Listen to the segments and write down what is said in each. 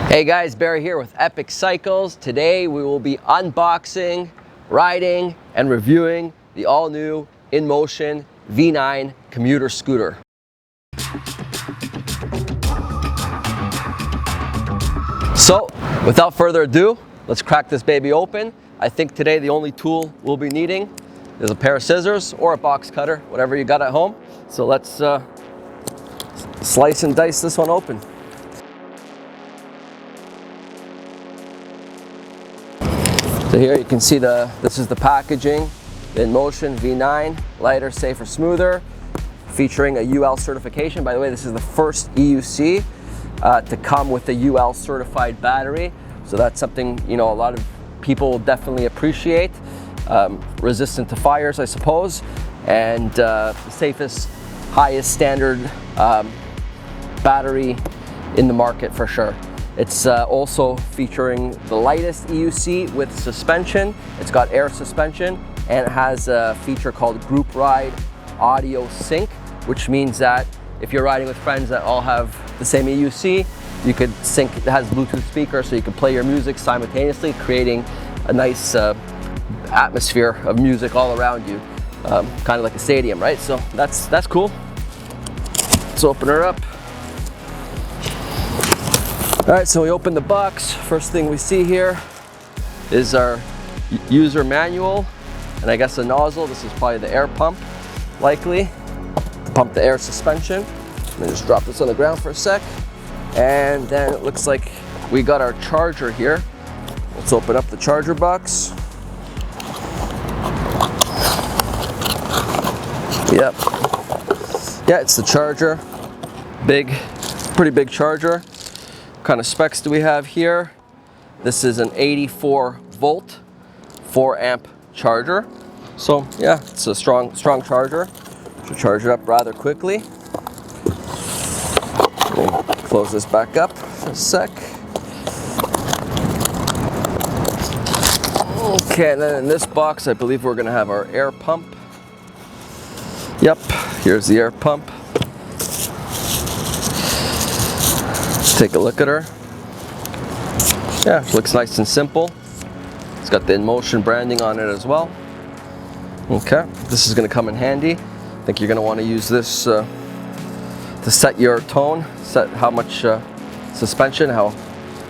Hey guys, Barry here with Epic Cycles. Today we will be unboxing, riding, and reviewing the all-new InMotion V9 commuter scooter. So, without further ado, let's crack this baby open. I think today the only tool we'll be needing is a pair of scissors or a box cutter, whatever you got at home. So let's slice and dice this one open. So here you can see this is the packaging, the InMotion V9, lighter, safer, smoother, featuring a UL certification. By the way, this is the first EUC to come with a UL certified battery. So that's something, you know, a lot of people will definitely appreciate. Resistant to fires, I suppose, and the safest, highest standard battery in the market for sure. It's also featuring the lightest EUC with suspension. It's got air suspension, and it has a feature called Group Ride Audio Sync, which means that if you're riding with friends that all have the same EUC, you could sync. It has Bluetooth speaker, so you can play your music simultaneously, creating a nice atmosphere of music all around you, kind of like a stadium, right? So that's cool. Let's open her up. All right, so we open the box. First thing we see here is our user manual, and I guess a nozzle. This is probably the air pump, likely, to pump the air suspension. Let me just drop this on the ground for a sec. And then it looks like we got our charger here. Let's open up the charger box. Yep. Yeah, it's the charger. Pretty big charger. What kind of specs do we have here? This is an 84 volt, 4 amp charger. So yeah, it's a strong charger. Should charge it up rather quickly. We'll close this back up for a sec. Okay, and then in this box, I believe we're gonna have our air pump. Yep, here's the air pump. Take a look at her. Yeah, looks nice and simple. It's got the InMotion branding on it as well. Okay, this is going to come in handy. I think you're going to want to use this to set your tone, set how much suspension, how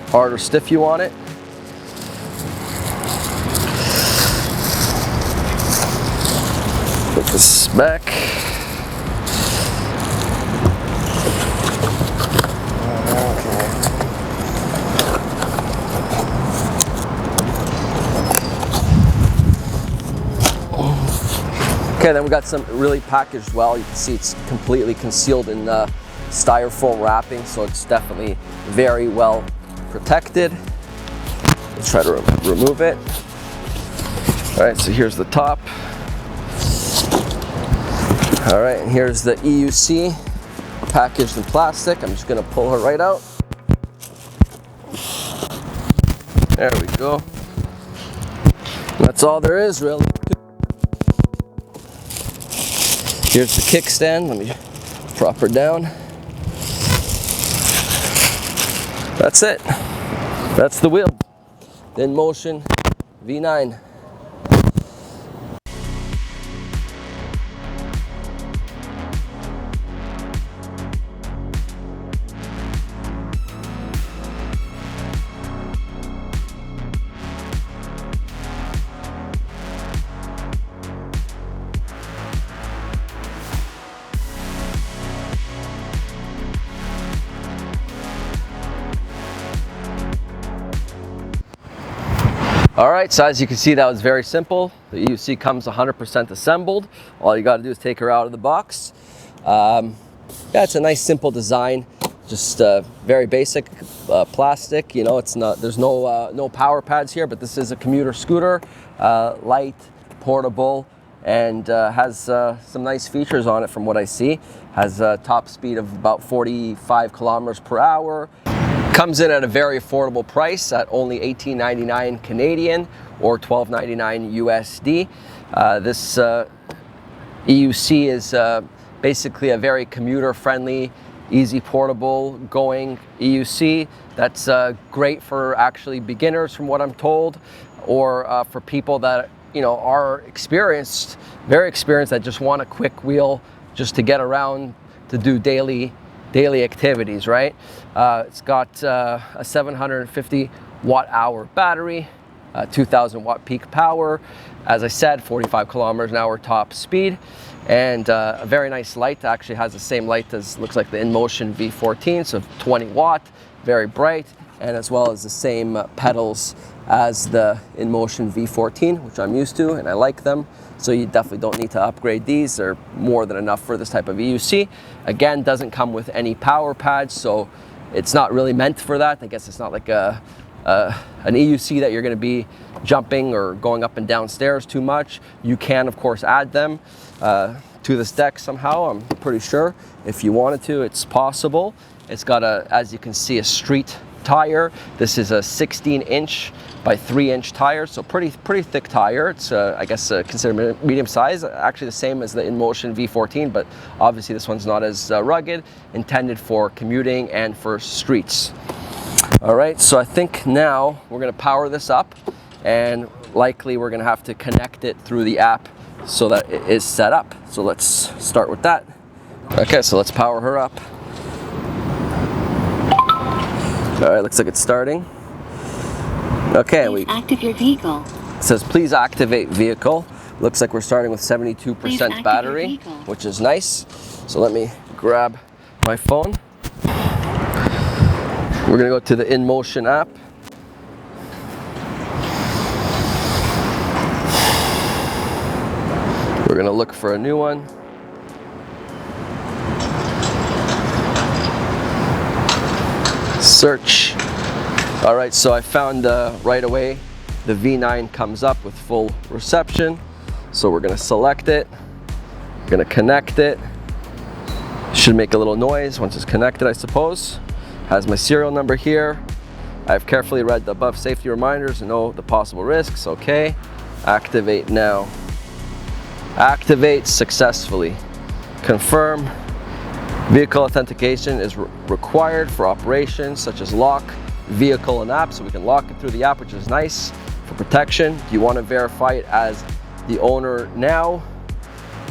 hard or stiff you want it. Put this back. Okay, then we got some really packaged well. You can see it's completely concealed in styrofoam wrapping, so it's definitely very well protected. Let's try to remove it. All right, so here's the top. All right, and here's the EUC packaged in plastic. I'm just gonna pull her right out. There we go. That's all there is, really. Here's the kickstand. Let me prop her down. That's it. That's the wheel. The InMotion V9. All right, so as you can see, that was very simple. The EUC comes 100% assembled. All you gotta do is take her out of the box. Yeah, it's a nice, simple design. Just very basic plastic. You know, it's not. There's no power pads here, but this is a commuter scooter, light, portable, and has some nice features on it from what I see. Has a top speed of about 45 kilometers per hour. Comes in at a very affordable price at only $18.99 Canadian or $12.99 USD. This EUC is basically a very commuter-friendly easy portable going EUC. That's great for actually beginners from what I'm told, or for people that are experienced, very experienced, that just want a quick wheel just to get around to do daily activities, right? It's got a 750 watt-hour battery, 2,000 watt peak power, as I said, 45 kilometers an hour top speed, and a very nice light. Actually has the same light as, looks like the InMotion V14, so 20 watt, very bright, and as well as the same pedals as the InMotion V14, which I'm used to and I like them. So you definitely don't need to upgrade these. They're more than enough for this type of EUC. Again, doesn't come with any power pads, so it's not really meant for that. I guess it's not like an EUC that you're going to be jumping or going up and down stairs too much. You can, of course, add them to this deck somehow. I'm pretty sure if you wanted to, it's possible. It's got as you can see, a street tire. This is a 16-inch by 3-inch tire, so pretty thick tire. It's I guess considered medium size, actually the same as the InMotion V14, but obviously this one's not as rugged, intended for commuting and for streets. All right, so I think now we're going to power this up, and likely we're going to have to connect it through the app so that it is set up. So let's start with that. Okay, so let's power her up. All right, looks like it's starting. Okay, please activate your vehicle. It says please activate vehicle. Looks like we're starting with 72% battery, which is nice. So let me grab my phone. We're gonna go to the InMotion app. We're gonna look for a new one. Search. All right, so I found right away the V9 comes up with full reception. So we're gonna select it, gonna connect it. Should make a little noise once it's connected, I suppose. Has my serial number here. I've carefully read the above safety reminders and know the possible risks. Okay, activate now. Activate successfully. Confirm. Vehicle authentication is required for operations such as lock, vehicle, and app, so we can lock it through the app, which is nice for protection. Do you want to verify it as the owner now?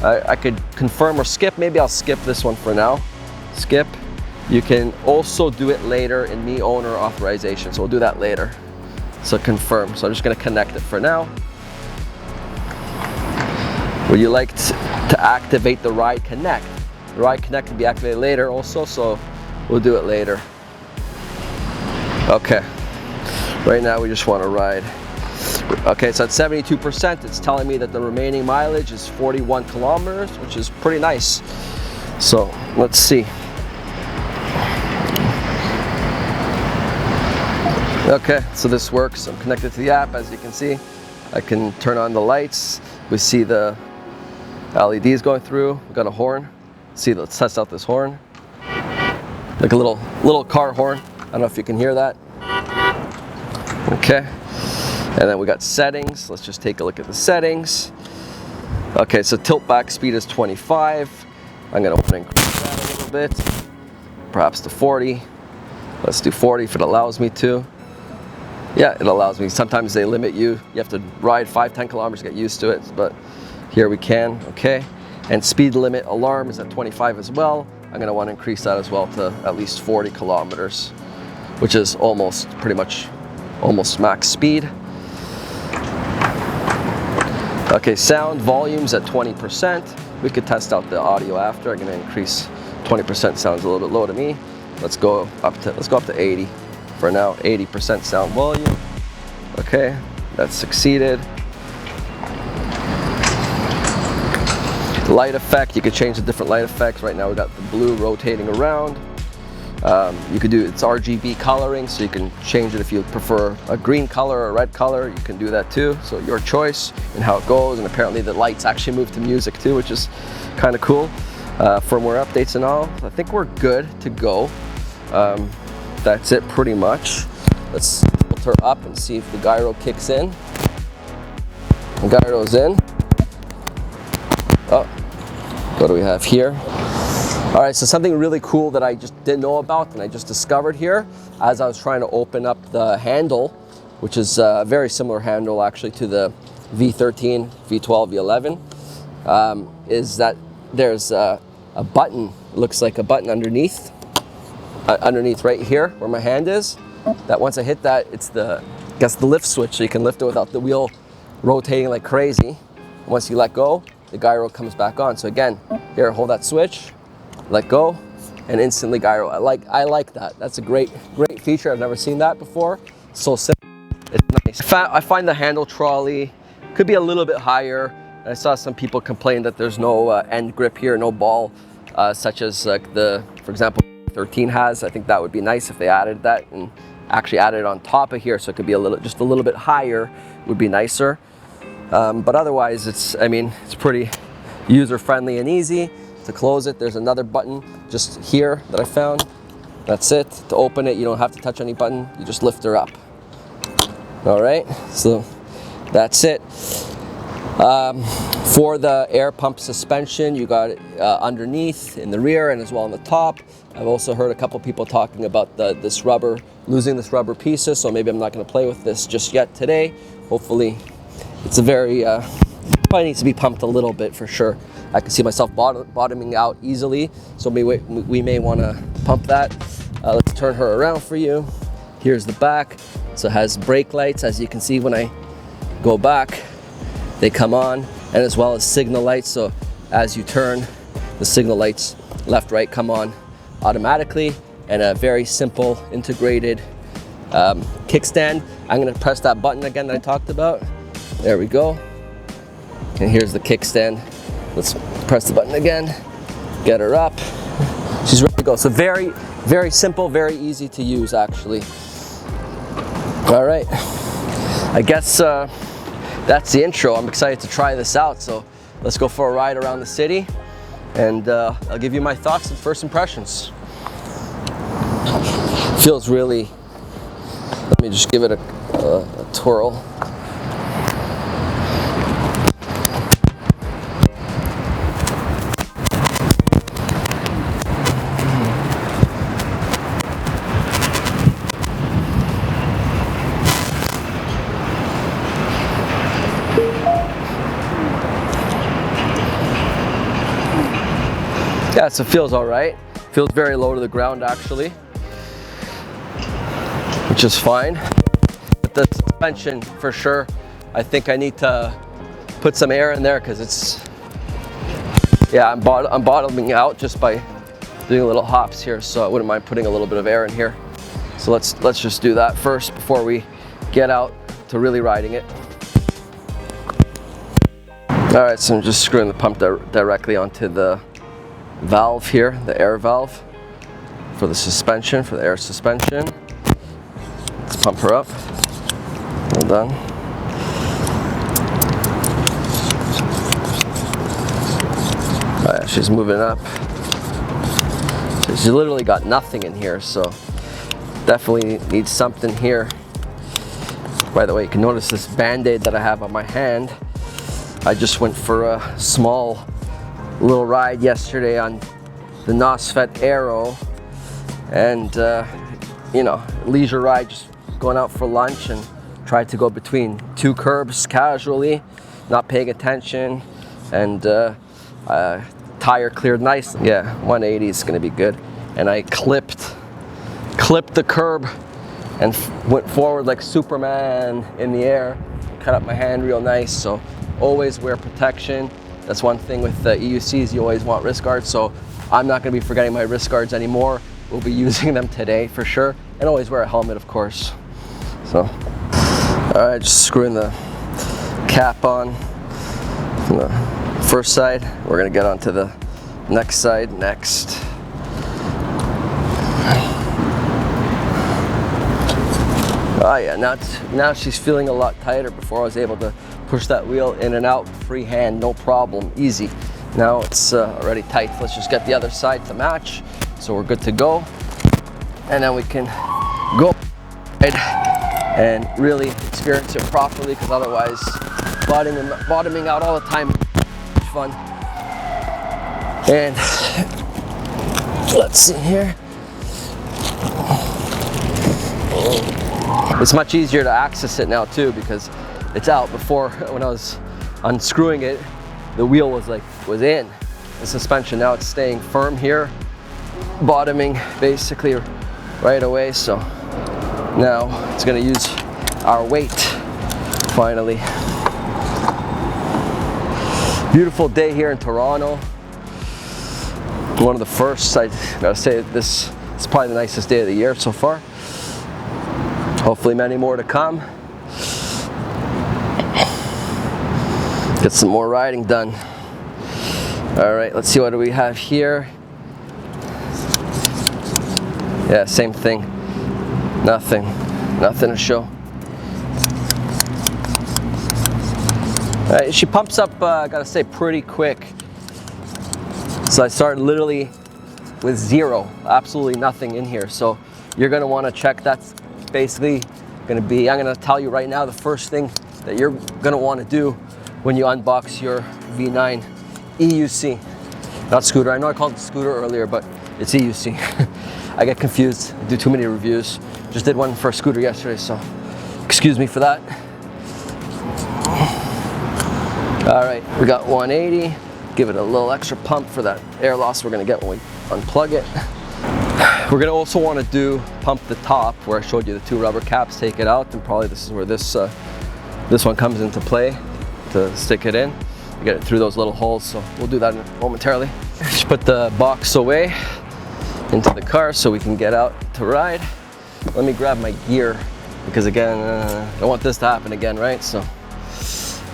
I could confirm or skip. Maybe I'll skip this one for now. Skip. You can also do it later in me owner authorization, so we'll do that later. So confirm. So I'm just going to connect it for now. Would you like to activate the Ride Connect? The Ride Connect can be activated later also, so we'll do it later. Okay, right now we just want to ride. Okay, so at 72%, it's telling me that the remaining mileage is 41 kilometers, which is pretty nice. So let's see. Okay, so this works. I'm connected to the app, as you can see. I can turn on the lights. We see the LEDs going through. We've got a horn. See, let's test out this horn. Like a little car horn. I don't know if you can hear that. Okay, and then we got settings. Let's just take a look at the settings. Okay, so tilt back speed is 25. I'm gonna want to increase that a little bit, perhaps to 40. Let's do 40 if it allows me to. Yeah, it allows me. Sometimes they limit you. You have to ride 5-10 kilometers to get used to it, but here we can. Okay, and speed limit alarm is at 25 as well. I'm gonna want to increase that as well to at least 40 kilometers, which is pretty much almost max speed. Okay, sound volume's at 20%. We could test out the audio after. I'm gonna increase 20%. Sounds a little bit low to me. Let's go up to 80 for now. 80% sound volume. Okay, that's succeeded. Light effect, you could change the different light effects. Right now we got the blue rotating around. You could do, it's RGB coloring, so you can change it if you prefer a green color or a red color. You can do that too, so your choice and how it goes. And apparently the lights actually move to music too, which is kind of cool. Firmware updates and all. I think we're good to go. That's it pretty much. Let's tilt her up and see if the gyro kicks in. The gyro's in. Oh, what do we have here? All right, so something really cool that I just didn't know about and I just discovered here as I was trying to open up the handle, which is a very similar handle actually to the V13, V12, V11, is that there's a button, looks like a button underneath right here where my hand is, that once I hit that, it's the lift switch, so you can lift it without the wheel rotating like crazy. Once you let go, the gyro comes back on. So again, here, hold that switch, let go, and instantly gyro. I like that. That's a great feature. I've never seen that before. So simple, it's nice. I find the handle trolley could be a little bit higher. I saw some people complain that there's no end grip here, no ball, such as like for example, 13 has. I think that would be nice if they added that and actually added it on top of here, so it could be just a little bit higher, would be nicer. But otherwise, it's pretty user-friendly and easy. To close it, there's another button just here that I found. That's it. To open it, you don't have to touch any button. You just lift her up. All right, so that's it. For the air pump suspension, you got it underneath, in the rear, and as well on the top. I've also heard a couple people talking about losing this rubber pieces, so maybe I'm not going to play with this just yet today. Hopefully, it's a very, probably needs to be pumped a little bit for sure. I can see myself bottoming out easily, so we may want to pump that. Let's turn her around for you. Here's the back. So it has brake lights, as you can see when I go back, they come on, and as well as signal lights. So as you turn, the signal lights left, right come on automatically, and a very simple integrated kickstand. I'm going to press that button again that I talked about. There we go. And here's the kickstand. Let's press the button again, get her up. She's ready to go. So very, very simple, very easy to use actually. All right, I guess that's the intro. I'm excited to try this out. So let's go for a ride around the city, and I'll give you my thoughts and first impressions. Feels really, let me just give it a twirl. Yeah, so it feels all right. Feels very low to the ground actually, which is fine. But the suspension for sure, I think I need to put some air in there because it's, yeah, I'm bottoming out just by doing little hops here, so I wouldn't mind putting a little bit of air in here. So let's just do that first before we get out to really riding it. All right, so I'm just screwing the pump directly onto the valve here, the air valve for the suspension, for the air suspension. Let's pump her up. Well done. All right, she's moving up. She's literally got nothing in here, so definitely needs something here. By the way, you can notice this band-aid that I have on my hand. I just went for a small little ride yesterday on the NOSFET Aero, and you know, leisure ride, just going out for lunch, and tried to go between two curbs casually, not paying attention, and tire cleared nice. Yeah, 180 is gonna be good. And I clipped the curb and went forward like Superman in the air, cut up my hand real nice. So always wear protection. That's one thing with the EUCs, you always want wrist guards, so I'm not going to be forgetting my wrist guards anymore. We'll be using them today for sure, and always wear a helmet, of course. So, all right, just screwing the cap on from the first side. We're going to get onto the next side next. Oh yeah, now she's feeling a lot tighter. Before I was able to push that wheel in and out freehand, no problem, easy. Now it's already tight. Let's just get the other side to match, so we're good to go. And then we can go and really experience it properly, because otherwise bottoming out all the time is fun. And Let's see here. It's much easier to access it now too because it's out. Before, when I was unscrewing it, the wheel was in the suspension. Now it's staying firm here, bottoming basically right away. So now it's going to use our weight finally. Beautiful day here in Toronto. One of the first, I gotta say, this is probably the nicest day of the year so far. Hopefully many more to come. Get some more riding done. All right, let's see, what do we have here? Yeah, same thing. Nothing to show. All right, she pumps up, I gotta say, pretty quick. So I started literally with zero, absolutely nothing in here. So you're gonna wanna check. That's basically gonna be, I'm gonna tell you right now, the first thing that you're gonna wanna do when you unbox your V9 EUC. Not scooter, I know I called it scooter earlier, but it's EUC. I get confused, I do too many reviews. Just did one for a scooter yesterday, so excuse me for that. All right, we got 180. Give it a little extra pump for that air loss we're gonna get when we unplug it. We're gonna also want to pump the top where I showed you the two rubber caps, take it out, and probably this is where this one comes into play to stick it in. You get it through those little holes, so we'll do that momentarily. Just put the box away into the car so we can get out to ride. Let me grab my gear because again, I don't want this to happen again, right? So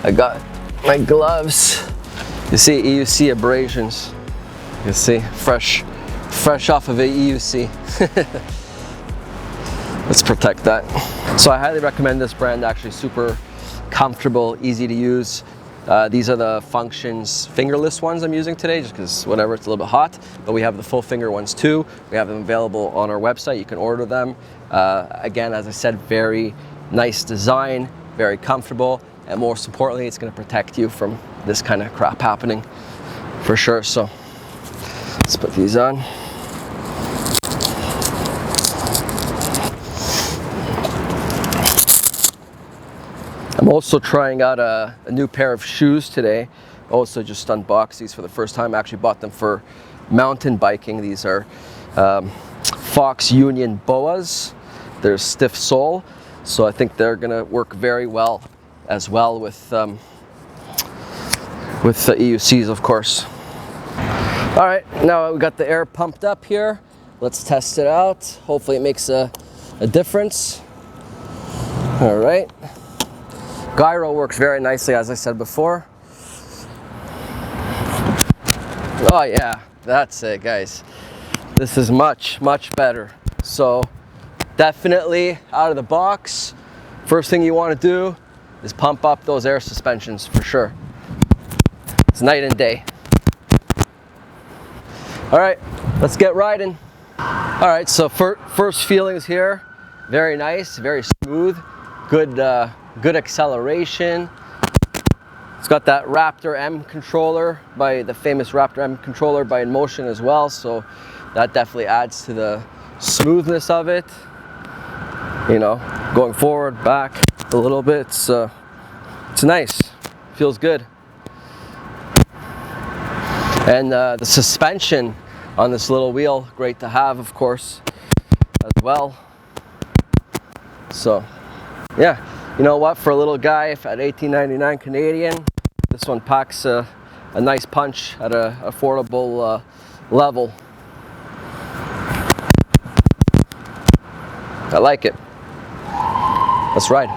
I got my gloves. You see EUC abrasions. You see, fresh off of a EUC. Let's protect that. So I highly recommend this brand, actually super comfortable, easy to use. These are the Functions fingerless ones I'm using today, just because whatever, it's a little bit hot, but we have the full finger ones too. We have them available on our website. You can order them. Again, as I said, very nice design, very comfortable, and most importantly, it's going to protect you from this kind of crap happening for sure. So let's put these on. I'm also trying out a new pair of shoes today. Also just unboxed these for the first time. I actually bought them for mountain biking. These are Fox Union Boas. They're stiff sole, so I think they're gonna work very well as well with the EUCs, of course. All right, now we got the air pumped up here. Let's test it out. Hopefully it makes a difference. All right. Gyro works very nicely, as I said before. Oh yeah, that's it, guys. This is much better. So definitely out of the box, first thing you want to do is pump up those air suspensions for sure. It's night and day. All right, let's get riding. All right, so first feelings here, very nice, very smooth, good acceleration. It's got that Raptor M controller, by the famous Raptor M controller by InMotion as well, so that definitely adds to the smoothness of it. You know, going forward, back a little bit, it's nice, feels good. And the suspension on this little wheel, great to have, of course, as well. So yeah, you know what, for a little guy at $18.99 Canadian, this one packs a nice punch at an affordable level. I like it. Let's ride.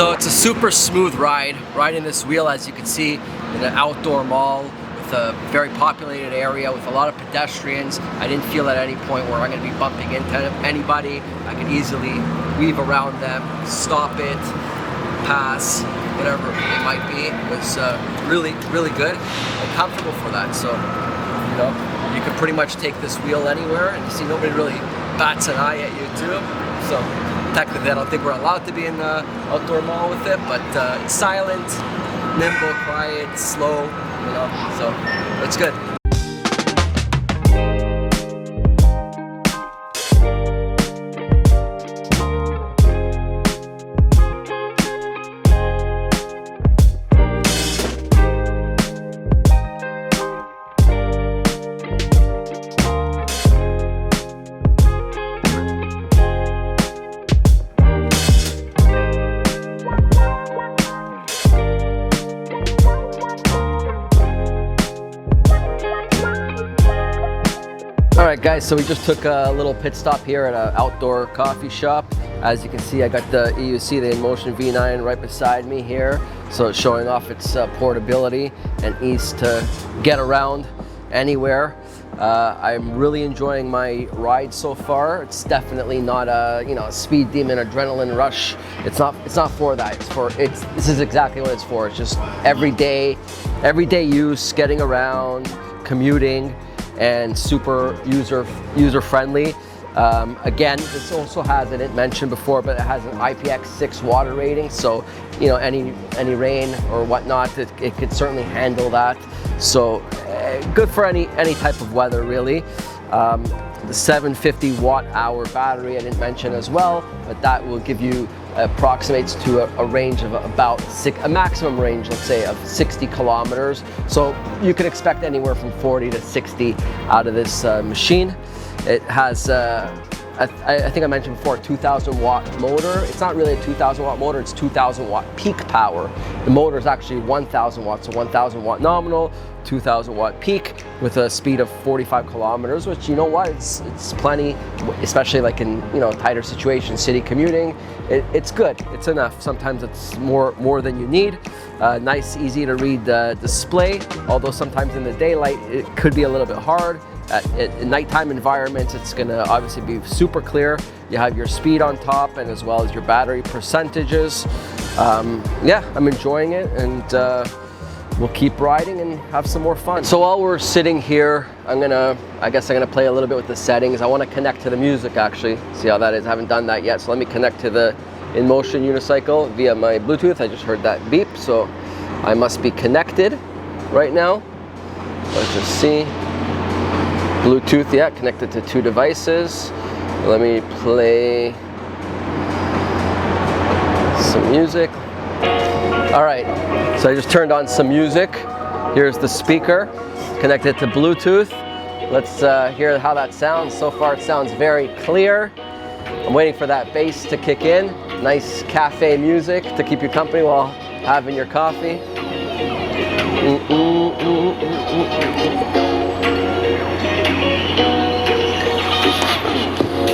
So it's a super smooth ride, riding this wheel, as you can see, in an outdoor mall with a very populated area with a lot of pedestrians. I didn't feel at any point where I'm going to be bumping into anybody. I could easily weave around them, stop it, pass, whatever it might be. It was really, really good and comfortable for that. So, you know, you can pretty much take this wheel anywhere, and you see nobody really bats an eye at you too. So technically I don't think we're allowed to be in the outdoor mall with it, but it's silent, nimble, quiet, slow, you know, so it's good. Alright guys, so we just took a little pit stop here at an outdoor coffee shop. As you can see, I got the EUC, the InMotion V9 right beside me here. So it's showing off its portability and ease to get around anywhere. I'm really enjoying my ride so far. It's definitely not a, you know, a speed demon, adrenaline rush. It's not for that. This is exactly what it's for. It's just everyday use, getting around, commuting, and super user friendly. Again, this also has, I didn't mention before, but it has an IPX6 water rating, so you know, any rain or whatnot, it could certainly handle that. So good for any type of weather, really. The 750 watt-hour battery I didn't mention as well, but that will give you, approximates to a range of about a maximum range, let's say, of 60 kilometers. So you can expect anywhere from 40 to 60 out of this machine. It has, I think I mentioned before, a 2,000 watt motor. It's not really a 2,000 watt motor, it's 2,000 watt peak power. The motor is actually 1,000 watts, so 1,000 watt nominal, 2,000 watt peak with a speed of 45 kilometers, which, you know what, it's plenty, especially like in, you know, tighter situations, city commuting. It's good, it's enough. Sometimes it's more than you need. Nice, easy to read display, although sometimes in the daylight it could be a little bit hard. In nighttime environments, it's gonna obviously be super clear. You have your speed on top, and as well as your battery percentages. Yeah, I'm enjoying it, and we'll keep riding and have some more fun. So while we're sitting here, I guess I'm gonna play a little bit with the settings. I wanna connect to the music, actually. See how that is, I haven't done that yet. So let me connect to the InMotion Unicycle via my Bluetooth. I just heard that beep, so I must be connected right now. Let's just see. Bluetooth, yeah, connected to 2 devices. Let me play some music. All right, so I just turned on some music. Here's the speaker connected to Bluetooth. Let's hear how that sounds. So far it sounds very clear. I'm waiting for that bass to kick in. Nice cafe music to keep you company while having your coffee.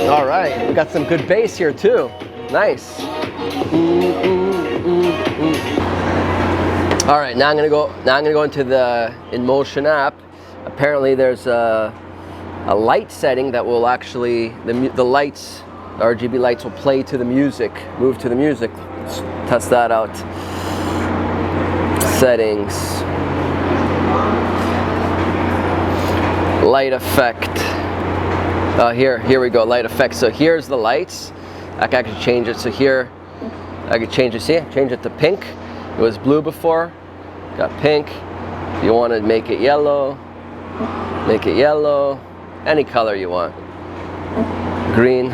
All right, we got some good bass here too. Nice. All right, now I'm gonna go into the InMotion app. Apparently, there's a light setting that will actually the lights, the RGB lights, will play to the music, move to the music. Let's test that out. Settings. Light effect. Here we go, light effects. So here's the lights. I can actually change it. So here, I can change it, see? Change it to pink. It was blue before, got pink. If you want to make it yellow, any color you want. Green.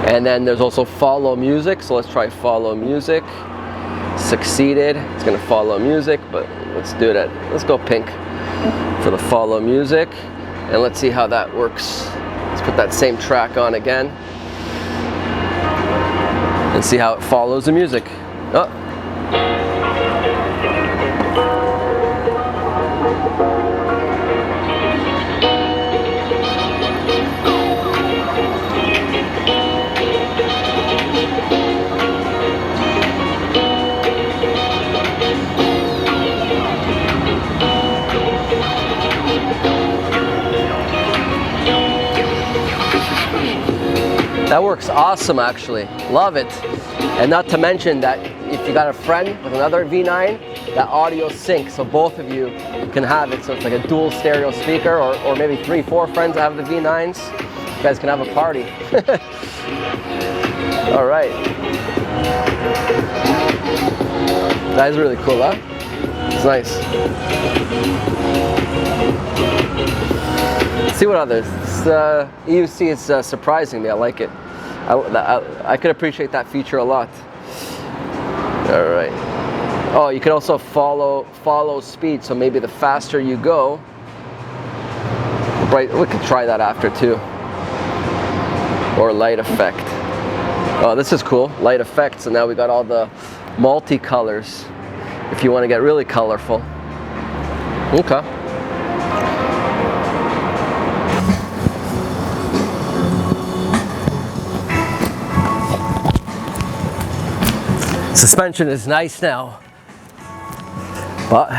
And then there's also follow music. So let's try follow music. Succeeded, it's gonna follow music, but let's do that. Let's go pink for the follow music. And let's see how that works. Let's put that same track on again and see how it follows the music. Oh. That works awesome, actually. Love it. And not to mention that if you got a friend with another V9, that audio syncs, so both of you can have it. So it's like a dual stereo speaker, or maybe 3-4 friends that have the V9s. You guys can have a party. All right. That is really cool, huh? It's nice. Let's see what others. This EUC is surprising me. I like it. I could appreciate that feature a lot. All right. Oh, you can also follow speed. So maybe the faster you go, right? We could try that after too. Or light effect. Oh, this is cool. Light effect. So now we got all the multicolors. If you want to get really colorful. Okay. Suspension is nice now, but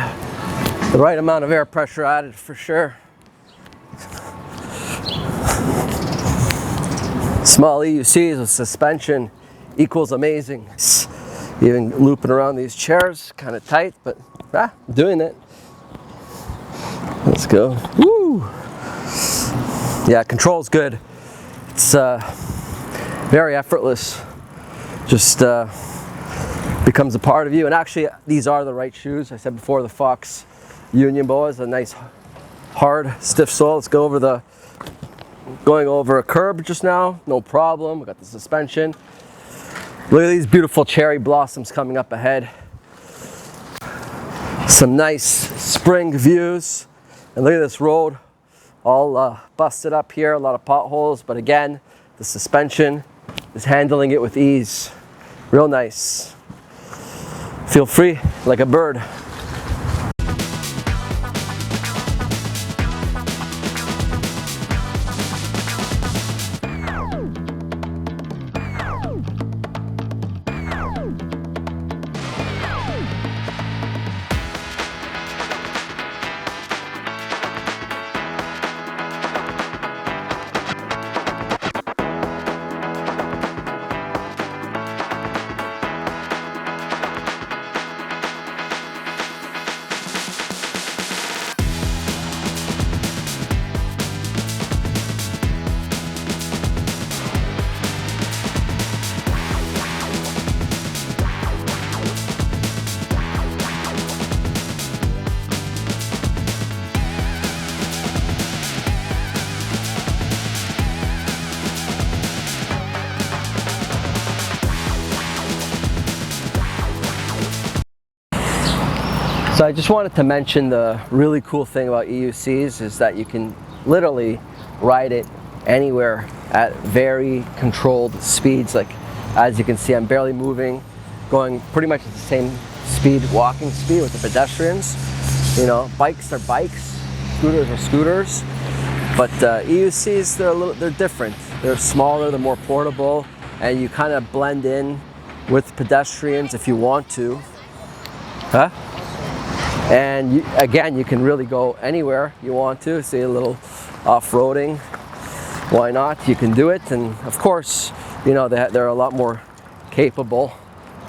the right amount of air pressure added for sure. Small EUCs with suspension equals amazing. Even looping around these chairs, kind of tight, but doing it. Let's go. Woo! Yeah, control's good. It's very effortless. Just becomes a part of you. And actually, these are the right shoes. I said before, the Fox Union Boa is a nice, hard, stiff sole. Let's go over going over a curb just now. No problem. We got the suspension. Look at these beautiful cherry blossoms coming up ahead. Some nice spring views. And look at this road, all busted up here, a lot of potholes. But again, the suspension is handling it with ease. Real nice. Feel free like a bird. So I just wanted to mention the really cool thing about EUCs is that you can literally ride it anywhere at very controlled speeds. Like, as you can see, I'm barely moving, going pretty much at the same speed, walking speed with the pedestrians. You know, bikes are bikes, scooters are scooters, but EUCs, they're different. They're smaller, they're more portable, and you kind of blend in with pedestrians if you want to. Huh? And again, you can really go anywhere you want to. See a little off-roading, why not? You can do it. And of course, you know, they're a lot more capable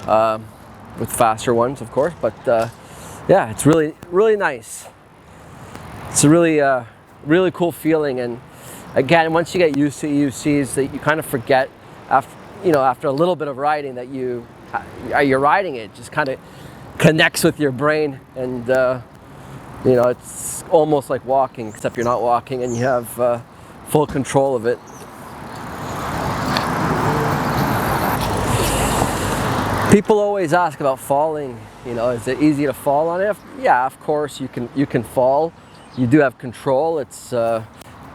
with faster ones, of course. But yeah, it's really, really nice. It's a really, really cool feeling. And again, once you get used to EUCs, that you kind of forget after a little bit of riding that you're riding it. Just kind of connects with your brain, and you know, it's almost like walking, except you're not walking and you have full control of it. People always ask about falling. You know, is it easy to fall on it? Yeah, of course you can fall. You do have control. It's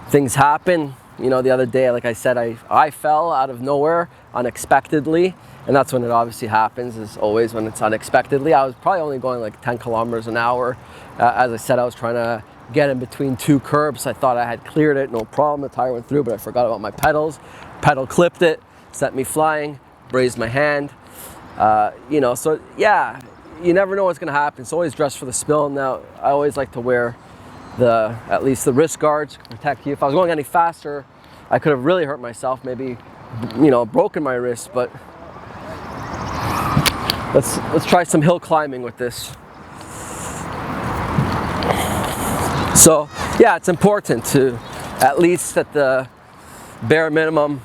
things happen. You know, the other day, like I said, I fell out of nowhere unexpectedly. And that's when it obviously happens, is always when it's unexpectedly. I was probably only going like 10 kilometers an hour. As I said, I was trying to get in between two curbs. I thought I had cleared it, no problem. The tire went through, but I forgot about my pedals. Pedal clipped it, sent me flying, raised my hand. You know, so yeah, you never know what's gonna happen. So always dress for the spill. Now, I always like to wear at least the wrist guards to protect you. If I was going any faster, I could have really hurt myself, maybe you know, broken my wrist, but let's try some hill climbing with this. So yeah, it's important to at least at the bare minimum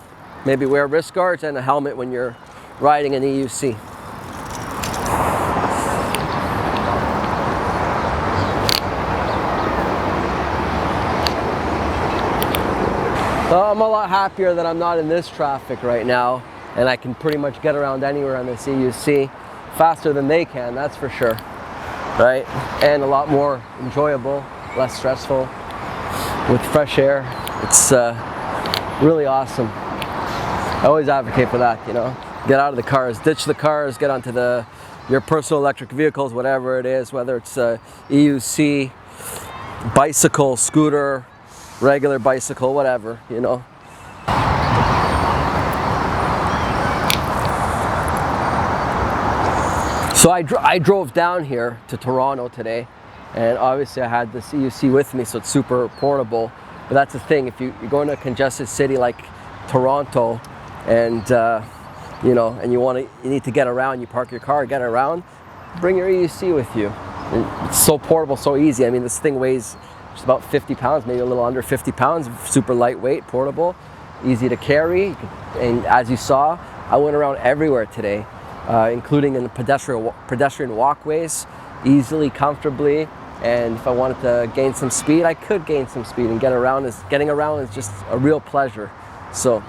maybe wear wrist guards and a helmet when you're riding an EUC. Well, I'm a lot happier that I'm not in this traffic right now, and I can pretty much get around anywhere on this EUC faster than they can, that's for sure, right? And a lot more enjoyable, less stressful, with fresh air. It's really awesome. I always advocate for that, you know. Get out of the cars, ditch the cars, get onto your personal electric vehicles, whatever it is, whether it's a EUC, bicycle, scooter, regular bicycle, whatever, you know. So I drove down here to Toronto today, and obviously I had this EUC with me, so it's super portable. But that's the thing, if you're going to a congested city like Toronto, and you know, and you need to get around, you park your car, get around, bring your EUC with you. And it's so portable, so easy. I mean, this thing weighs just about 50 pounds, maybe a little under 50 pounds, super lightweight, portable, easy to carry. And as you saw, I went around everywhere today, including in the pedestrian walkways, easily, comfortably. And if I wanted to gain some speed, I could gain some speed, and getting around is just a real pleasure. So,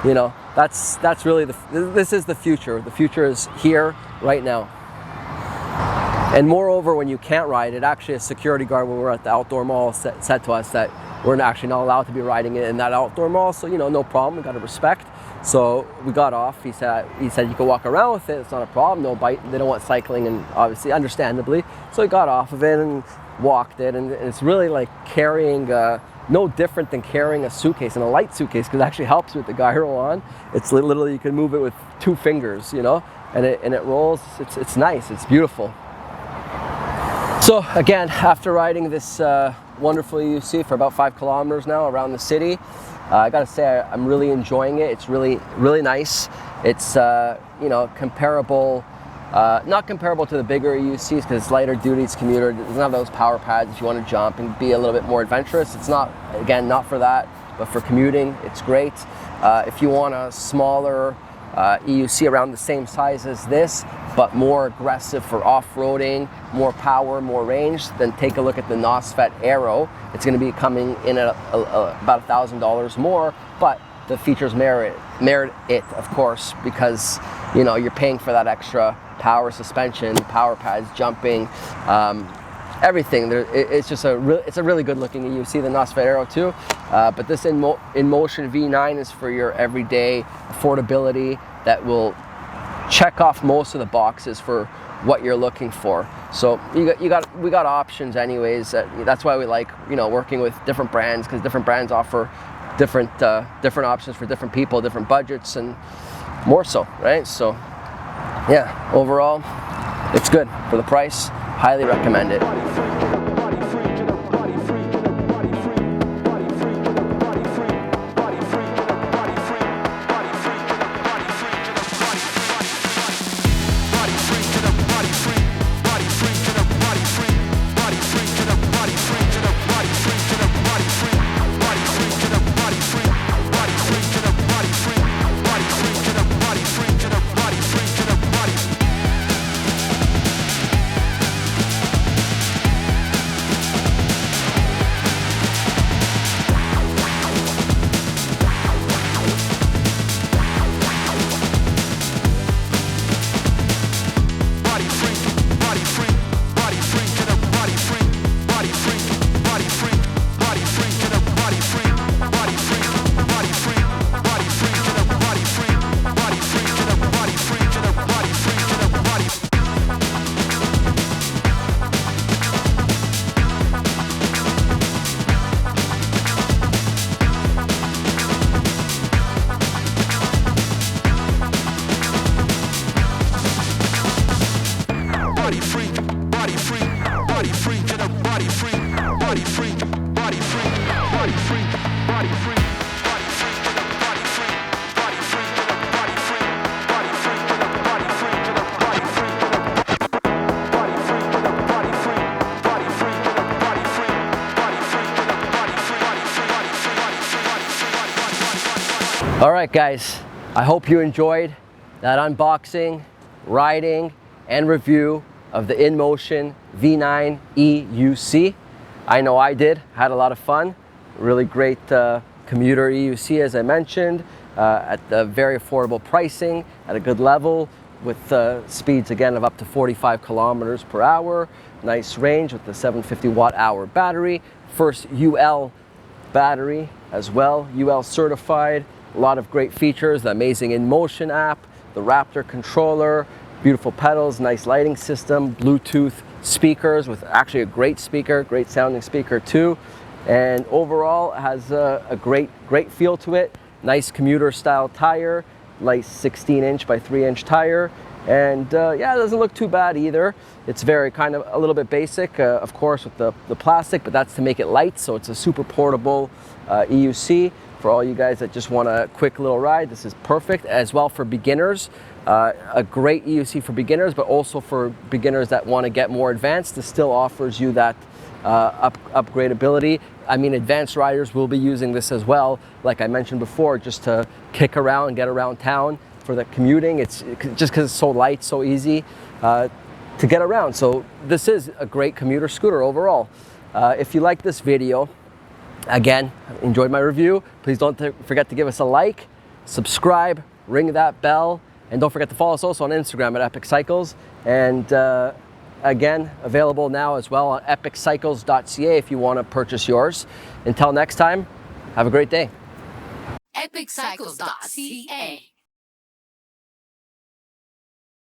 you know, that's really this is the future. The future is here right now. And moreover, when you can't ride it, actually a security guard when we were at the outdoor mall said to us that we're actually not allowed to be riding it in that outdoor mall. So, you know, no problem, we got to respect. So we got off. He said you can walk around with it, it's not a problem, no bite. They don't want cycling, and obviously, understandably. So we got off of it and walked it, and it's really like carrying, no different than carrying a suitcase, and a light suitcase, because it actually helps with the gyro on. It's literally, you can move it with 2 fingers, you know, and it rolls. It's nice, it's beautiful. So again, after riding this wonderful EUC for about 5 kilometers now around the city, I gotta say I'm really enjoying it. It's really, really nice. It's you know, comparable, not comparable to the bigger EUCs because it's lighter duty, it's commuter. It doesn't have those power pads if you want to jump and be a little bit more adventurous. It's not, again, not for that, but for commuting, it's great. If you want a smaller EUC around the same size as this, but more aggressive for off-roading, more power, more range, then take a look at the NOSFET Aero. It's going to be coming in at about $1,000 more, but the features merit it, of course, because, you know, you're paying for that extra power, suspension, power pads, jumping, everything. It's just a really good looking EUC, the NOSFET Aero too. But this InMotion V9 is for your everyday affordability that will check off most of the boxes for what you're looking for. So we got options anyways. That's why we like, you know, working with different brands, because different brands offer different options for different people, different budgets, and more so, right? So yeah, overall, it's good for the price. Highly recommend it. All right, guys, I hope you enjoyed that unboxing, riding, and review of the InMotion V9 EUC. I know I did, had a lot of fun. Really great commuter EUC, as I mentioned, at a very affordable pricing, at a good level, with speeds again of up to 45 kilometers per hour. Nice range with the 750 watt-hour battery. First UL battery as well, UL certified. A lot of great features, the amazing InMotion app, the Raptor controller, beautiful pedals, nice lighting system, Bluetooth speakers with actually a great speaker, great sounding speaker too. And overall has a great feel to it. Nice commuter style tire, nice 16-inch by 3-inch tire. And yeah, it doesn't look too bad either. It's very kind of a little bit basic, of course, with the plastic, but that's to make it light. So it's a super portable EUC. For all you guys that just want a quick little ride, this is perfect. As well for beginners, a great EUC for beginners, but also for beginners that want to get more advanced. This still offers you that upgradability. I mean, advanced riders will be using this as well, like I mentioned before, just to kick around and get around town for the commuting. It's just because it's so light, so easy to get around. So this is a great commuter scooter overall. If you like this video, again, enjoyed my review, please don't forget to give us a like, subscribe, ring that bell, and don't forget to follow us also on Instagram at Epic Cycles. And again, available now as well on epiccycles.ca if you want to purchase yours. Until next time, have a great day. epiccycles.ca